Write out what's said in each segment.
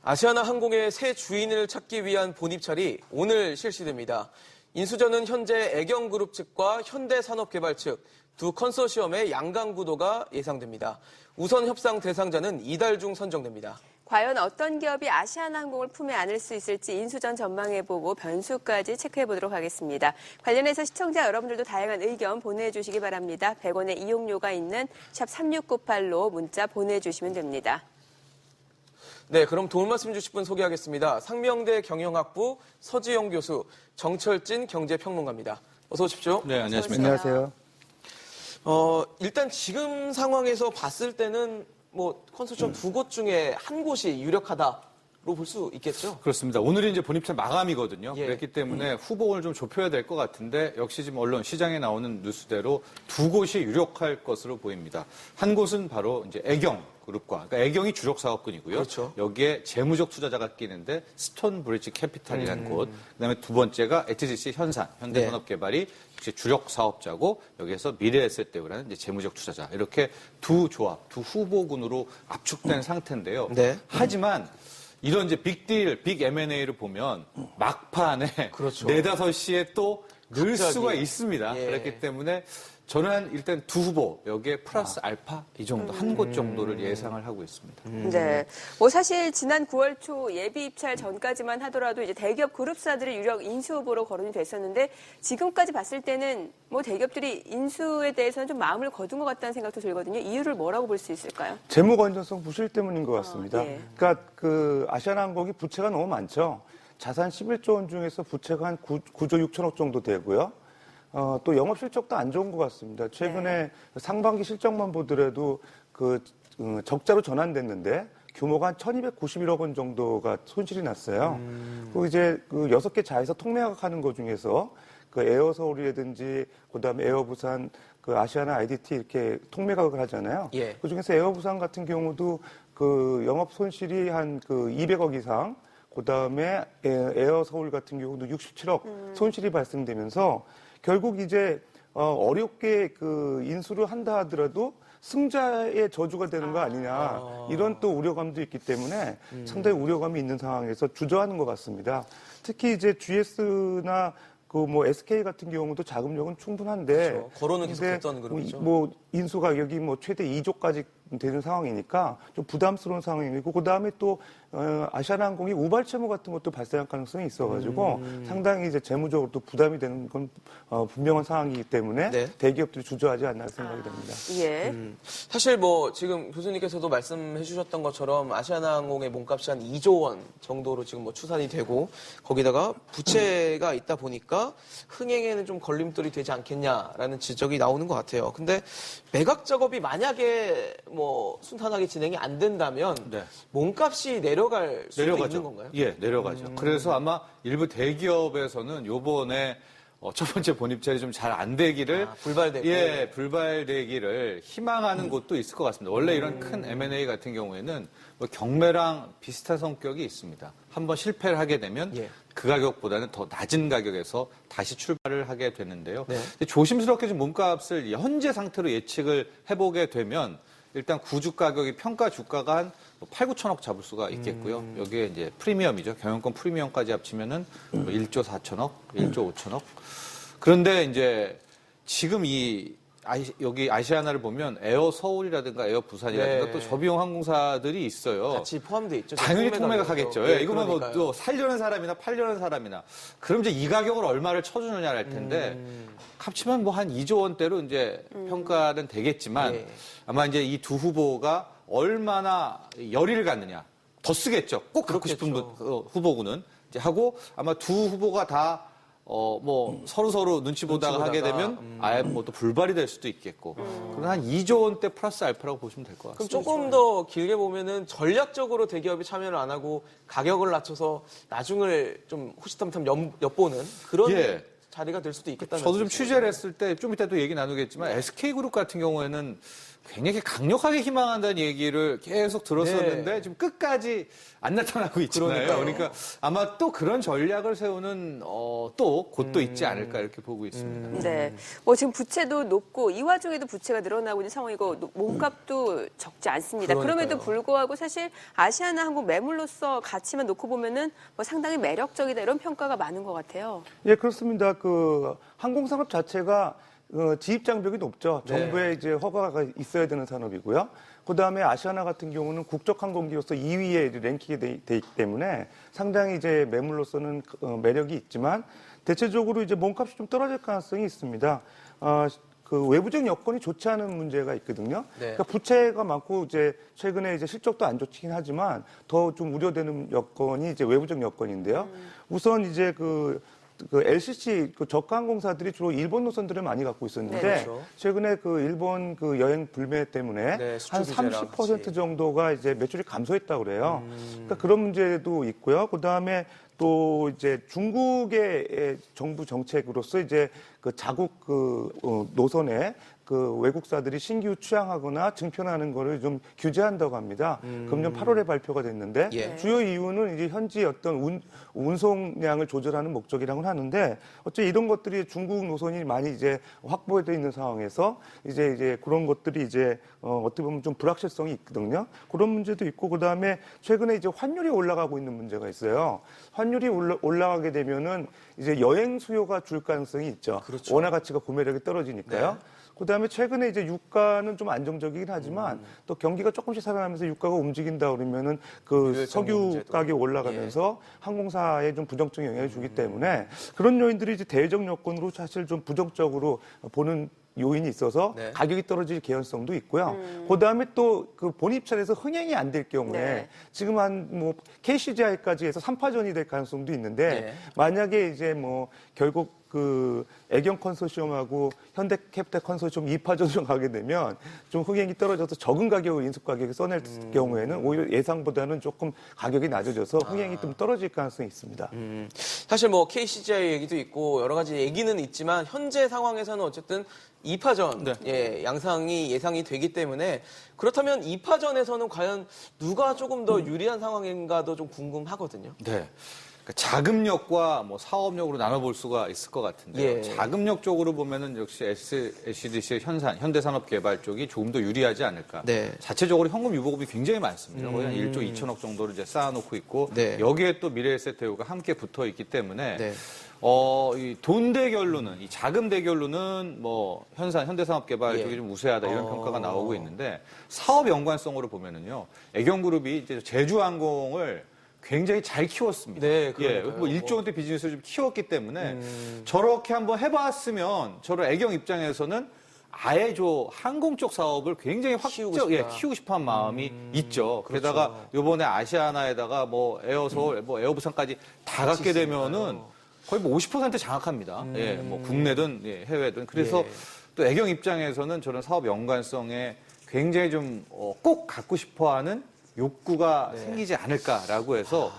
아시아나 항공의 새 주인을 찾기 위한 본입찰이 오늘 실시됩니다. 인수전은 현재 애경그룹 측과 현대산업개발 측 두 컨소시엄의 양강구도가 예상됩니다. 우선 협상 대상자는 이달 중 선정됩니다. 과연 어떤 기업이 아시아나항공을 품에 안을 수 있을지 인수전 전망해보고 변수까지 체크해보도록 하겠습니다. 관련해서 시청자 여러분들도 다양한 의견 보내주시기 바랍니다. 100원의 이용료가 있는 샵 3698로 문자 보내주시면 됩니다. 네, 그럼 도움 말씀 주실 분 소개하겠습니다. 상명대 경영학부 서지영 교수, 정철진 경제평론가입니다. 어서 오십시오. 네, 안녕하십니까. 안녕하세요. 일단 지금 상황에서 봤을 때는 컨소시엄 두 곳 중에 한 곳이 유력하다로 볼 수 있겠죠? 그렇습니다. 오늘이 이제 본입찰 마감이거든요. 예. 그렇기 때문에 후보를 좀 좁혀야 될 것 같은데 역시 지금 언론 시장에 나오는 뉴스대로 두 곳이 유력할 것으로 보입니다. 한 곳은 바로 이제 애경그룹과, 그러니까 애경이 주력 사업군이고요. 그렇죠. 여기에 재무적 투자자가 끼는데 스톤브리지 캐피탈이라는 곳. 그다음에 두 번째가 HGC 현대산업개발이 역시 주력 사업자고 여기에서 미래에셋대우라는 이제 재무적 투자자. 이렇게 두 조합, 두 후보군으로 압축된 상태인데요. 네. 하지만 이런 이제 빅딜, 빅 M&A를 보면 막판에 그렇죠. 4, 5시에 또 늘 갑자기. 수가 있습니다. 예. 그렇기 때문에 저는 일단 두 후보, 여기에 플러스 알파 이 정도, 한 곳 정도를 예상을 하고 있습니다. 네. 사실 지난 9월 초 예비 입찰 전까지만 하더라도 이제 대기업 그룹사들이 유력 인수 후보로 거론이 됐었는데 지금까지 봤을 때는 대기업들이 인수에 대해서는 좀 마음을 거둔 것 같다는 생각도 들거든요. 이유를 뭐라고 볼 수 있을까요? 재무 건전성 부실 때문인 것 같습니다. 예. 그러니까 아시아나항공이 부채가 너무 많죠. 자산 11조 원 중에서 부채가 한 9조 6천억 정도 되고요. 또 영업 실적도 안 좋은 것 같습니다. 최근에 상반기 실적만 보더라도 적자로 전환됐는데 규모가 한 1,291억 원 정도가 손실이 났어요. 그리고 이제 6개 자회사 통매각하는 것 중에서 에어서울이라든지 그다음에 에어부산, 아시아나 IDT 이렇게 통매각을 하잖아요. 예. 그 중에서 에어부산 같은 경우도 영업 손실이 한 200억 이상, 그다음에 에어서울 같은 경우도 67억 손실이 발생되면서 결국 이제 어렵게 인수를 한다 하더라도 승자의 저주가 되는 거 아니냐 이런 또 우려감도 있기 때문에 상당히 우려감이 있는 상황에서 주저하는 것 같습니다. 특히 이제 GS나 SK 같은 경우도 자금력은 충분한데 그렇죠. 거론은 계속했던 그룹이죠. 인수 가격이 최대 2조까지 되는 상황이니까 좀 부담스러운 상황이고 그다음에 또 아시아나항공이 우발 채무 같은 것도 발생할 가능성이 있어가지고 상당히 이제 재무적으로 또 부담이 되는 건 분명한 상황이기 때문에 네. 대기업들이 주저하지 않나 생각이 됩니다. 예. 사실 지금 교수님께서도 말씀해 주셨던 것처럼 아시아나항공의 몸값이 한 2조 원 정도로 지금 추산이 되고 거기다가 부채가 있다 보니까 흥행에는 좀 걸림돌이 되지 않겠냐라는 지적이 나오는 것 같아요. 근데 매각 작업이 만약에 순탄하게 진행이 안 된다면 네. 몸값이 내려갈 수도 내려가죠. 있는 건가요? 예, 내려가죠. 그래서 아마 일부 대기업에서는 요번에 첫 번째 본입찰이 좀 잘 안 되기를 불발되고. 예, 불발되기를 희망하는 곳도 있을 것 같습니다. 원래 이런 큰 M&A 같은 경우에는 경매랑 비슷한 성격이 있습니다. 한번 실패를 하게 되면 예. 그 가격보다는 더 낮은 가격에서 다시 출발을 하게 되는데요. 네. 근데 조심스럽게 좀 몸값을 현재 상태로 예측을 해보게 되면 일단 구주 가격이 평가 주가가 한 8, 9천억 잡을 수가 있겠고요. 여기에 이제 프리미엄이죠. 경영권 프리미엄까지 합치면은 1조 4천억, 1조 5천억. 그런데 이제 지금 여기 아시아나를 보면 에어 서울이라든가 에어 부산이라든가 네. 또 저비용 항공사들이 있어요. 같이 포함돼 있죠. 당연히 통매각하겠죠. 네, 이거만 그러니까요. 또 살려는 사람이나 팔려는 사람이나. 그럼 이제 이 가격을 얼마를 쳐주느냐 할 텐데 합치면 한 2조 원대로 이제 평가는 되겠지만 예. 아마 이제 이 두 후보가 얼마나 열의를 갖느냐. 더 쓰겠죠. 꼭 갖고 싶은 후보군은 이제 하고 아마 두 후보가 다 서로 눈치 보다가 하게 되면 아예 또 불발이 될 수도 있겠고. 그럼 한 2조 원대 플러스 알파라고 보시면 될 것 그럼 같습니다. 조금 더 길게 보면은 전략적으로 대기업이 참여를 안 하고 가격을 낮춰서 나중을 좀 호시탐탐 엿보는 그런 자리가 될 수도 있겠다는 저도 좀 말씀이시죠? 취재를 했을 때 좀 이따 또 얘기 나누겠지만 SK그룹 같은 경우에는 굉장히 강력하게 희망한다는 얘기를 계속 들었었는데 네. 지금 끝까지 안 나타나고 있잖아요. 그러니까요. 그러니까 아마 또 그런 전략을 세우는 또 곧도 있지 않을까 이렇게 보고 있습니다. 네. 뭐 지금 부채도 높고 이 와중에도 부채가 늘어나고 있는 상황이고 몸값도 적지 않습니다. 그러니까요. 그럼에도 불구하고 사실 아시아나항공 매물로서 가치만 놓고 보면은 뭐 상당히 매력적이다 이런 평가가 많은 것 같아요. 예, 그렇습니다. 그 항공산업 자체가 지입 장벽이 높죠. 네. 정부에 이제 허가가 있어야 되는 산업이고요. 그 다음에 아시아나 같은 경우는 국적 항공기로서 2위에 랭킹이 돼 있기 때문에 상당히 이제 매물로서는 매력이 있지만 대체적으로 이제 몸값이 좀 떨어질 가능성이 있습니다. 그 외부적 여건이 좋지 않은 문제가 있거든요. 네. 그러니까 부채가 많고 이제 최근에 이제 실적도 안 좋긴 하지만 더 좀 우려되는 여건이 이제 외부적 여건인데요. 우선 이제 그 LCC 그 저가 항공사들이 주로 일본 노선들을 많이 갖고 있었는데 네, 그렇죠. 최근에 그 일본 그 여행 불매 때문에 네, 수출 한 규제랑 30% 같이. 정도가 이제 매출이 감소했다고 그래요. 그러니까 그런 문제도 있고요. 그다음에 또 이제 중국의 정부 정책으로서 이제 그 자국 노선에 그 외국사들이 신규 취항하거나 증편하는 거를 좀 규제한다고 합니다. 금년 8월에 발표가 됐는데 예. 주요 이유는 이제 현지 어떤 운송량을 조절하는 목적이라고는 하는데 어째 이런 것들이 중국 노선이 많이 이제 확보되어 있는 상황에서 이제 그런 것들이 이제 어떻게 보면 좀 불확실성이 있거든요. 그런 문제도 있고 그다음에 최근에 이제 환율이 올라가고 있는 문제가 있어요. 환율이 올라가게 되면은 이제 여행 수요가 줄 가능성이 있죠. 그렇죠. 원화 가치가 구매력이 떨어지니까요. 네. 그다음에 최근에 이제 유가는 좀 안정적이긴 하지만 또 경기가 조금씩 살아나면서 유가가 움직인다 그러면은 그 유혈 석유 문제도. 가격이 올라가면서 항공사에 좀 부정적 영향을 주기 때문에 그런 요인들이 이제 대외적 여건으로 사실 좀 부정적으로 보는 요인이 있어서 네. 가격이 떨어질 개연성도 있고요. 그다음에 또 그 본입찰에서 흥행이 안 될 경우에 네. 지금 한 뭐 KCGI까지 해서 3파전이 될 가능성도 있는데 네. 만약에 이제 뭐 결국 그 애경 컨소시엄하고 현대캐피탈 컨소시엄 2파전으로 가게 되면 좀 흥행이 떨어져서 적은 가격을 인수 가격에 써낼 경우에는 오히려 예상보다는 조금 가격이 낮아져서 흥행이 좀 떨어질 가능성이 있습니다. 사실 뭐 KCGI 얘기도 있고 여러 가지 얘기는 있지만 현재 상황에서는 어쨌든 2파전 네. 예, 양상이 예상이 되기 때문에 그렇다면 2파전에서는 과연 누가 조금 더 유리한 상황인가도 좀 궁금하거든요. 네. 그러니까 자금력과 뭐 사업력으로 나눠볼 수가 있을 것 같은데요. 예. 자금력 쪽으로 보면은 역시 SDC의 현대산업개발 쪽이 조금 더 유리하지 않을까. 네. 자체적으로 현금 유보금이 굉장히 많습니다. 거의 한 1조 2천억 정도를 이제 쌓아놓고 있고 네. 여기에 또 미래에셋대우가 함께 붙어 있기 때문에 네. 이 돈 대결로는, 이 자금 대결로는 뭐 현대산업개발 예. 쪽이 좀 우세하다 이런 평가가 나오고 있는데 사업 연관성으로 보면은요, 애경그룹이 이제 제주항공을 굉장히 잘 키웠습니다. 네, 그러니까요. 뭐 1조 원대 비즈니스를 좀 키웠기 때문에 저렇게 한번 해봤으면 저런 애경 입장에서는 아예 항공 쪽 사업을 굉장히 키우고 싶어한 마음이 있죠. 게다가 이번에 아시아나에다가 뭐 에어서울, 뭐 에어부산까지 다 갖게 되면은 거의 뭐 50% 장악합니다. 예, 뭐 국내든 해외든. 그래서 예. 또 애경 입장에서는 저런 사업 연관성에 굉장히 좀 꼭 갖고 싶어하는 욕구가 생기지 않을까라고 해서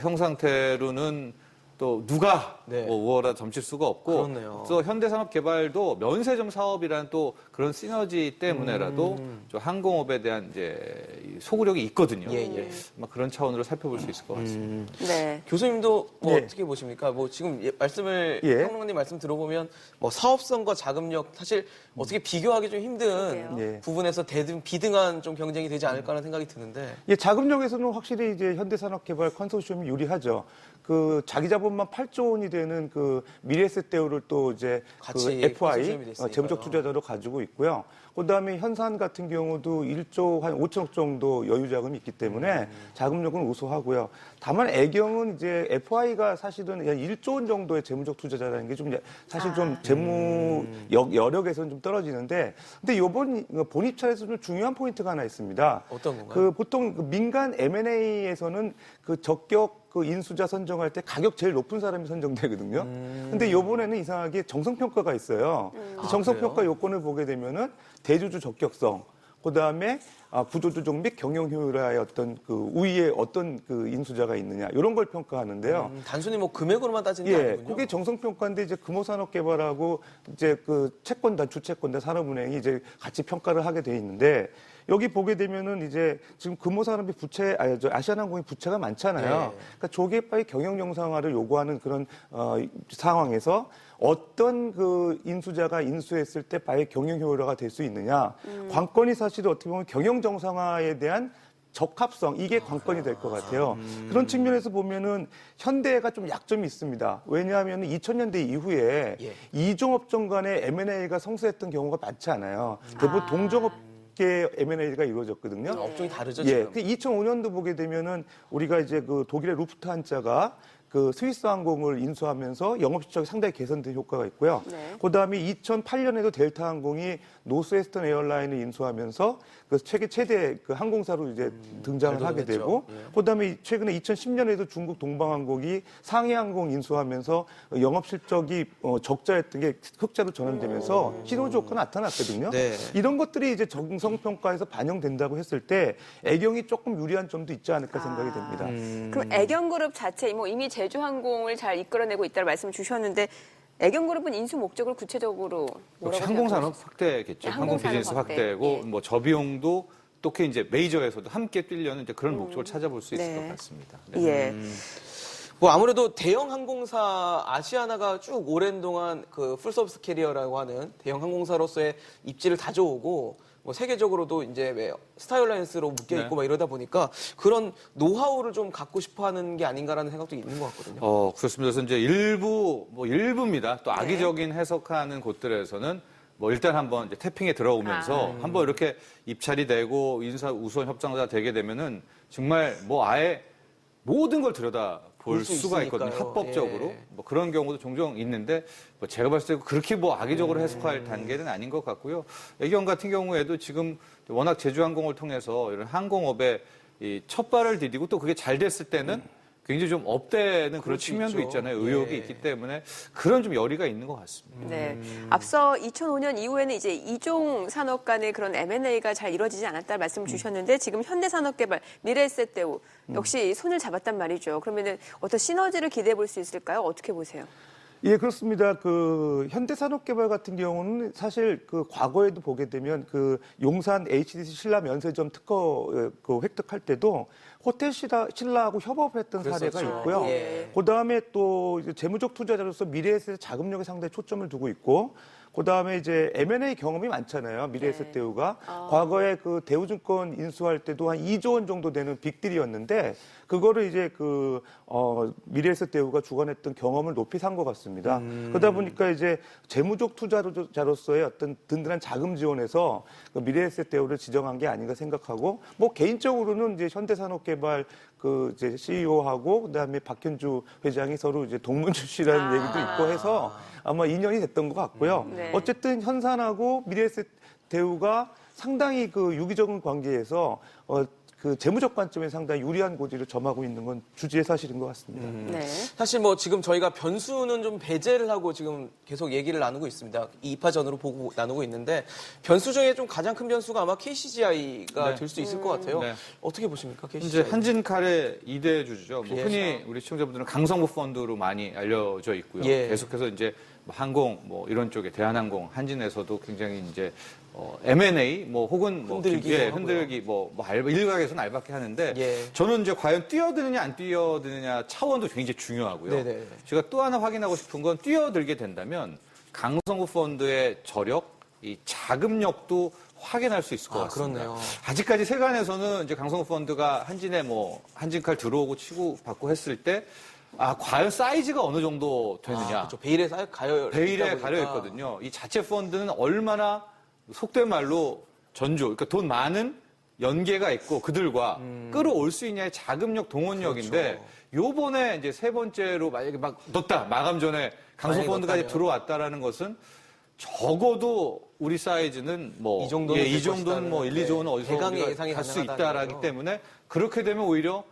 형 상태로는 또 누가 네. 뭐 우월하 점칠 수가 없고 그렇네요. 또 현대산업개발도 면세점 사업이라는 또 그런 시너지 때문에라도 저 항공업에 대한 이제 소구력이 있거든요. 예, 예. 아마 그런 차원으로 살펴볼 수 있을 것 같습니다. 네. 교수님도 뭐 예. 어떻게 보십니까? 뭐 지금 평론가님 말씀 들어보면 뭐 사업성과 자금력 사실 어떻게 비교하기 좀 힘든 그러게요. 예. 부분에서 비등한 좀 경쟁이 되지 않을까라는 생각이 드는데. 예, 자금력에서는 확실히 이제 현대산업개발 컨소시엄이 유리하죠. 그 자기 자본만 8조 원이 되는 그 미래에셋대우를 또 이제 같이 그 FI 컨소시엄이 됐으니까요. 재무적 투자자로 가지고 있고요. 그다음에 현산 같은 경우도 1조 한 5천억 정도 여유 자금이 있기 때문에 자금력은 우수하고요. 다만 애경은 이제 FI가 사실은 1조 원 정도의 재무적 투자자라는 게 좀 사실 좀 재무 여력에서는 좀 떨어지는데 근데 이번 본입찰에서 좀 중요한 포인트가 하나 있습니다. 어떤 건가요? 그 보통 그 민간 M&A에서는 그 적격 그 인수자 선정할 때 가격 제일 높은 사람이 선정되거든요. 근데 이번에는 이상하게 정성평가가 있어요. 정성평가 요건을 보게 되면은 대주주 적격성, 그 다음에 구조조정 및 경영 효율화의 어떤 그 우위에 어떤 그 인수자가 있느냐 이런 걸 평가하는데요. 단순히 뭐 금액으로만 따지는 게 예, 아니군요. 그게 정성평가인데 이제 금호산업개발하고 이제 그 채권단, 주채권단, 산업은행이 이제 같이 평가를 하게 돼 있는데 여기 보게 되면은 이제 지금 금호산업이 아시아나항공이 부채가 많잖아요. 예. 그러니까 조기파의 경영 정상화를 요구하는 그런 상황에서 어떤 그 인수자가 인수했을 때 바의 경영 효율화가 될 수 있느냐. 관건이 사실 어떻게 보면 경영 정상화에 대한 적합성, 이게 관건이 될 것 같아요. 그런 측면에서 보면은 현대가 좀 약점이 있습니다. 왜냐하면 2000년대 이후에 예. 이종업종 간의 M&A가 성수했던 경우가 많지 않아요. 대부분 동종업계 M&A가 이루어졌거든요. 업종이 다르죠, 예, 지금. 그 2005년도 보게 되면은 우리가 이제 그 독일의 루프트한자가 그 스위스 항공을 인수하면서 영업 실적이 상당히 개선된 효과가 있고요. 네. 그다음에 2008년에도 델타 항공이 노스웨스턴 에어라인을 인수하면서 그 최대 그 항공사로 이제 등장을 하게 발돋움했죠. 되고, 예. 그다음에 최근에 2010년에도 중국 동방항공이 상해항공 인수하면서 영업 실적이 적자였던 게 흑자로 전환되면서 신호주 효과가 나타났거든요. 네. 이런 것들이 이제 정성평가에서 반영된다고 했을 때 애경이 조금 유리한 점도 있지 않을까 생각이 됩니다. 그럼 애경그룹 자체 뭐 이미 제주항공을 잘 이끌어내고 있다는 말씀을 주셨는데 애경그룹은 인수 목적을 구체적으로 뭐라고 역시 항공산업 생각하세요? 확대겠죠. 네, 항공 항공산업 비즈니스 확대. 확대고 예. 뭐 저비용도 또 이제 메이저에서도 함께 뛰려는 이제 그런 목적을 찾아볼 수 있을 네. 것 같습니다. 네. 예. 뭐 아무래도 대형 항공사 아시아나가 쭉 오랜 동안 그 풀서비스 캐리어라고 하는 대형 항공사로서의 입지를 다져오고 뭐 세계적으로도 이제 왜 스타일라인스로 묶여 있고 네. 막 이러다 보니까 그런 노하우를 좀 갖고 싶어하는 게 아닌가라는 생각도 있는 것 같거든요. 그렇습니다. 그래서 이제 일부입니다. 또 악의적인 해석하는 곳들에서는 뭐 일단 한번 이제 태핑에 들어오면서 한번 이렇게 입찰이 되고 인사 우선 협상자 되게 되면은 정말 뭐 아예 모든 걸 들여다 볼 볼수 수가 있으니까요. 있거든요. 합법적으로. 예. 뭐 그런 경우도 종종 있는데 뭐 제가 봤을 때 그렇게 뭐 악의적으로 해석할 단계는 아닌 것 같고요. 애경 같은 경우에도 지금 워낙 제주항공을 통해서 이런 항공업에 이 첫 발을 디디고 또 그게 잘 됐을 때는 굉장히 좀 업되는 그런 그럴 수 측면도 있죠. 있잖아요. 의혹이 예. 있기 때문에 그런 좀 열의가 있는 것 같습니다. 네. 앞서 2005년 이후에는 이제 이종 산업 간의 그런 M&A가 잘 이루어지지 않았다는 말씀을 주셨는데 지금 현대산업개발, 미래에셋대우 역시 손을 잡았단 말이죠. 그러면은 어떤 시너지를 기대해 볼 수 있을까요? 어떻게 보세요? 예, 그렇습니다. 그 현대산업개발 같은 경우는 사실 그 과거에도 보게 되면 그 용산 HDC 신라 면세점 특허 그 획득할 때도 호텔 신라하고 협업을 했던 사례가 그랬었죠. 있고요. 예. 그다음에 또 이제 재무적 투자자로서 미래에셋 자금력에 상당히 초점을 두고 있고, 그다음에 이제 M&A 경험이 많잖아요. 미래에셋 대우가. 과거에 그 대우증권 인수할 때도 한 2조 원 정도 되는 빅딜이었는데 그거를 이제 미래에셋 대우가 주관했던 경험을 높이 산 것 같습니다. 그러다 보니까 이제 재무적 투자자로서의 어떤 든든한 자금 지원에서 그 미래에셋 대우를 지정한 게 아닌가 생각하고, 뭐 개인적으로는 이제 현대산업개발 그 이제 CEO하고 그다음에 박현주 회장이 서로 이제 동문 출신이라는 얘기도 있고 해서 아마 인연이 됐던 것 같고요. 네. 어쨌든 현산하고 미래에셋 대우가 상당히 그 유기적인 관계에서 그 재무적 관점에 상당히 유리한 고지를 점하고 있는 건 주지의 사실인 것 같습니다. 네. 사실 뭐 지금 저희가 변수는 좀 배제를 하고 지금 계속 얘기를 나누고 있습니다. 2파전으로 보고 나누고 있는데 변수 중에 좀 가장 큰 변수가 아마 KCGI가 네. 될 수 있을 것 같아요. 네. 어떻게 보십니까, 이제 KCGI? 한진칼의 2대 주주죠. 뭐 예. 흔히 우리 시청자분들은 강성구 펀드로 많이 알려져 있고요. 예. 계속해서 이제 뭐 항공 뭐 이런 쪽에 대한항공, 한진에서도 굉장히 이제 M&A 뭐 혹은 뭐 흔들기 예, 하고요. 흔들기 뭐 일각에서는 알바게 하는데 예. 저는 이제 과연 뛰어드느냐 안 뛰어드느냐 차원도 굉장히 중요하고요. 네네. 제가 또 하나 확인하고 싶은 건 뛰어들게 된다면 강성구 펀드의 저력, 이 자금력도 확인할 수 있을 것 같습니다. 그렇네요. 아직까지 세간에서는 이제 강성구 펀드가 한진에 뭐 한진칼 들어오고 치고 받고 했을 때 과연 사이즈가 어느 정도 되느냐. 그렇죠. 베일에 가여 베일에 가려 있거든요. 이 자체 펀드는 얼마나 속된 말로 그러니까 돈 많은 연계가 있고 그들과 끌어올 수 있냐의 자금력, 동원력인데 요번에 이제 세 번째로 만약에 막 넣었다. 마감 전에 강성펀드까지 넣었다면. 들어왔다라는 것은 적어도 우리 사이즈는 뭐 이 정도는 될 이 정도는 뭐 1, 것이다는, 2조는 어디서 대강의 우리가 예상이 갈 수 가능하다는 있다라기 거죠. 때문에 그렇게 되면 오히려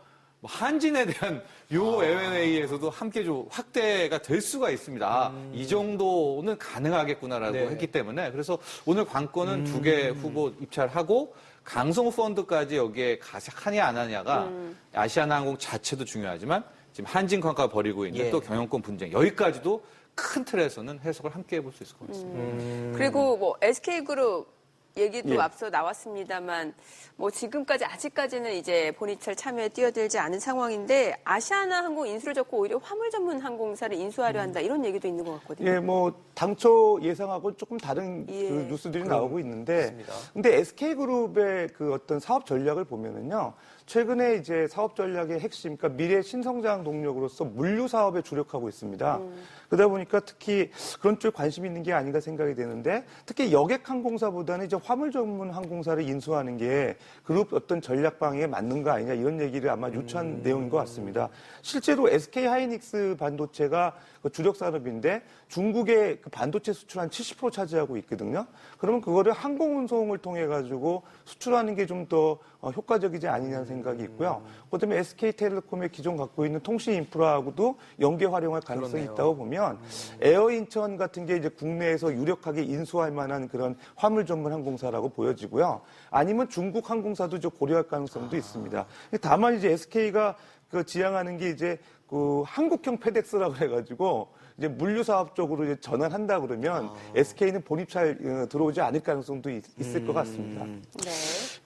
뭐 한진에 대한 요 M&A에서도 함께 좀 확대가 될 수가 있습니다. 이 정도는 가능하겠구나라고 네. 했기 때문에 그래서 오늘 관건은 두 개 후보 입찰하고 강성호 펀드까지 여기에 가세하냐 안 하냐가 아시아나항공 자체도 중요하지만 지금 한진관과 벌이고 있는 예. 또 경영권 분쟁 여기까지도 큰 틀에서는 해석을 함께 해볼 수 있을 것 같습니다. 그리고 뭐 SK그룹 얘기도 예. 앞서 나왔습니다만 뭐 지금까지 아직까지는 이제 본입찰 참여에 뛰어들지 않은 상황인데 아시아나항공 인수를 접고 오히려 화물 전문 항공사를 인수하려 한다 이런 얘기도 있는 것 같거든요. 예, 뭐 당초 예상하고 조금 다른 예. 그 뉴스들이 나오고 있는데, 그렇습니다. 근데 SK그룹의 그 어떤 사업 전략을 보면은요, 최근에 이제 사업 전략의 핵심, 그러니까 미래 신성장 동력으로서 물류 사업에 주력하고 있습니다. 그러다 보니까 특히 그런 쪽에 관심이 있는 게 아닌가 생각이 되는데, 특히 여객 항공사보다는 이제 화물 전문 항공사를 인수하는 게 그룹 어떤 전략 방향에 맞는 거 아니냐 이런 얘기를 아마 유추한 내용인 것 같습니다. 실제로 SK 하이닉스 반도체가 그 주력 산업인데 중국에 그 반도체 수출 한 70% 차지하고 있거든요. 그러면 그거를 항공 운송을 통해 가지고 수출하는 게 좀 더 효과적이지 아니냐는 생각이 있고요. 그다음에 SK텔레콤의 기존 갖고 있는 통신 인프라하고도 연계 활용할 가능성이 그렇네요. 있다고 보면 에어인천 같은 게 이제 국내에서 유력하게 인수할 만한 그런 화물 전문 항공사라고 보여지고요. 아니면 중국 항공사도 좀 고려할 가능성도 있습니다. 다만 이제 SK가 그 지향하는 게 이제 그 한국형 페덱스라고 해가지고 이제 물류 사업 쪽으로 이제 전환한다 그러면 SK는 본입찰 들어오지 않을 가능성도 있을 것 같습니다. 네.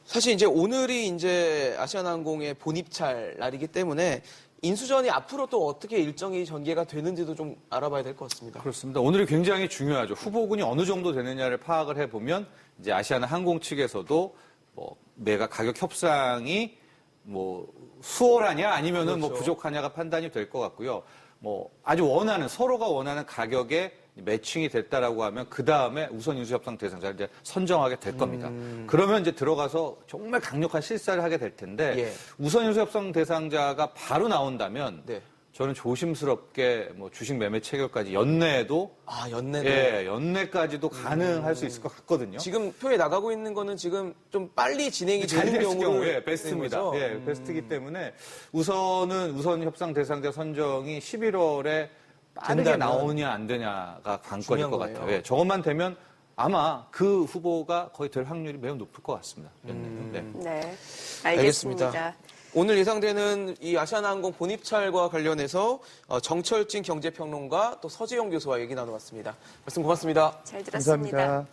사실 이제 오늘이 이제 아시아나항공의 본입찰 날이기 때문에 인수전이 앞으로 또 어떻게 일정이 전개가 되는지도 좀 알아봐야 될 것 같습니다. 그렇습니다. 오늘이 굉장히 중요하죠. 후보군이 어느 정도 되느냐를 파악을 해보면 이제 아시아나항공 측에서도 뭐 매각 가격 협상이 뭐 수월하냐 아니면은 뭐 그렇죠. 부족하냐가 판단이 될 것 같고요. 뭐 아주 서로가 원하는 가격에 매칭이 됐다라고 하면 그 다음에 우선 인수협상 대상자를 이제 선정하게 될 겁니다. 그러면 이제 들어가서 정말 강력한 실사를 하게 될 텐데 예. 우선 인수협상 대상자가 바로 나온다면 네. 저는 조심스럽게 뭐 주식 매매 체결까지 연내에도 연내도. 예, 연내까지도 가능할 수 있을 것 같거든요. 지금 표에 나가고 있는 거는 지금 좀 빨리 진행이 잘 되는 됐을 경우에 경우를 베스트입니다. 거죠? 예, 베스트이기 때문에 우선 협상 대상자 선정이 11월에 빠르게 된다면 나오냐 안 되냐가 관건일 중요한 것 거네요. 같아요. 예, 저것만 되면 아마 그 후보가 거의 될 확률이 매우 높을 것 같습니다. 연내는. 네. 네. 알겠습니다. 오늘 예상되는 이 아시아나항공 본입찰과 관련해서 정철진 경제평론가 또 서지영 교수와 얘기 나눠봤습니다. 말씀 고맙습니다. 잘 들었습니다. 감사합니다.